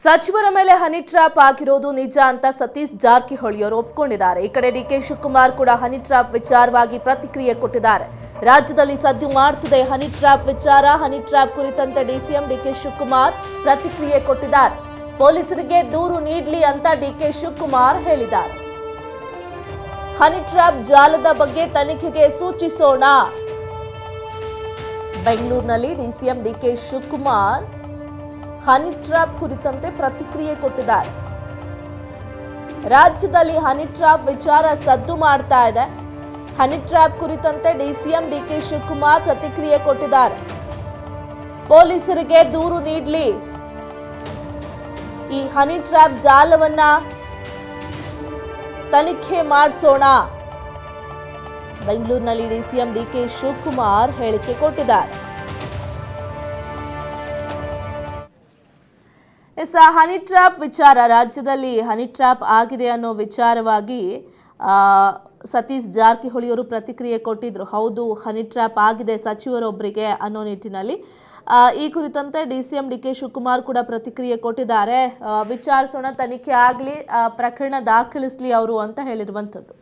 ಸಚಿವರ ಮೇಲೆ honey trap ಆಗಿರೋದು ನಿಜ ಅಂತ ಸತೀಶ್ ಜಾರಕಿಹೊಳಿ ಅವರು ಒಪ್ಪಿಕೊಂಡಿದ್ದಾರೆ. ಈ ಕಡೆ ಡಿಕೆ ಶಿವಕುಮಾರ್ ಕೂಡ ಹನಿ ಟ್ರ್ಯಾಪ್ ವಿಚಾರವಾಗಿ ಪ್ರತಿಕ್ರಿಯೆ ಕೊಟ್ಟಿದ್ದಾರೆ. ರಾಜ್ಯದಲ್ಲಿ ಸದ್ದು ಮಾಡ್ತಿದೆ ಹನಿ ಟ್ರ್ಯಾಪ್ ವಿಚಾರ. ಹನಿ ಟ್ರ್ಯಾಪ್ ಕುರಿತಂತೆ ಡಿಸಿಎಂ ಡಿಕೆ ಶಿವಕುಮಾರ್ ಪ್ರತಿಕ್ರಿಯೆ ಕೊಟ್ಟಿದ್ದಾರೆ. ಪೊಲೀಸರಿಗೆ ದೂರು ನೀಡಲಿ ಅಂತ ಡಿಕೆ ಶಿವಕುಮಾರ್ ಹೇಳಿದ್ದಾರೆ. ಹನಿ ಟ್ರ್ಯಾಪ್ ಜಾಲದ ಬಗ್ಗೆ ತನಿಖೆಗೆ ಸೂಚಿಸೋಣ. ಬೆಂಗಳೂರಿನಲ್ಲಿ DCM DK Shivakumar honey trap ಕುರಿತಂತೆ ಪ್ರತಿಕ್ರಿಯೆ ಕೊಟ್ಟಿದ್ದಾರೆ. ರಾಜ್ಯದಲ್ಲಿ ಹನಿ ಟ್ರ್ಯಾಪ್ ವಿಚಾರ ಸದ್ದು ಮಾಡ್ತಾ ಇದೆ. ಹನಿ ಟ್ರ್ಯಾಪ್ ಕುರಿತಂತೆ ಡಿಸಿಎಂ ಡಿಕೆ ಶಿವಕುಮಾರ್ ಪ್ರತಿಕ್ರಿಯೆ ಕೊಟ್ಟಿದ್ದಾರೆ. ಪೊಲೀಸರಿಗೆ ದೂರು ನೀಡಲಿ, ಈ ಹನಿ ಟ್ರ್ಯಾಪ್ ಜಾಲವನ್ನ ತನಿಖೆ ಮಾಡಿಸೋಣ. ಬೆಂಗಳೂರಿನಲ್ಲಿ ಡಿಸಿಎಂ ಡಿಕೆ ಶಿವಕುಮಾರ್ ಹೇಳಿಕೆ ಕೊಟ್ಟಿದ್ದಾರೆ. ಹನಿ ಟ್ರ್ಯಾಪ್ ವಿಚಾರ, ರಾಜ್ಯದಲ್ಲಿ ಹನಿ ಟ್ರ್ಯಾಪ್ ಆಗಿದೆ ಅನ್ನೋ ವಿಚಾರವಾಗಿ ಸತೀಶ್ ಜಾರಕಿಹೊಳಿ ಅವರು ಪ್ರತಿಕ್ರಿಯೆ ಕೊಟ್ಟಿದ್ರು. ಹೌದು, ಹನಿ ಟ್ರ್ಯಾಪ್ ಆಗಿದೆ ಸಚಿವರೊಬ್ಬರಿಗೆ ಅನ್ನೋ ನಿಟ್ಟಿನಲ್ಲಿ. ಈ ಕುರಿತಂತೆ ಡಿಸಿಎಂ ಡಿಕೆ ಶಿವಕುಮಾರ್ ಕೂಡ ಪ್ರತಿಕ್ರಿಯೆ ಕೊಟ್ಟಿದ್ದಾರೆ. ವಿಚಾರಿಸೋಣ, ತನಿಖೆ ಆಗಲಿ, ಪ್ರಕರಣ ದಾಖಲಿಸಲಿ ಅವರು ಅಂತ ಹೇಳಿರುವಂಥದ್ದು.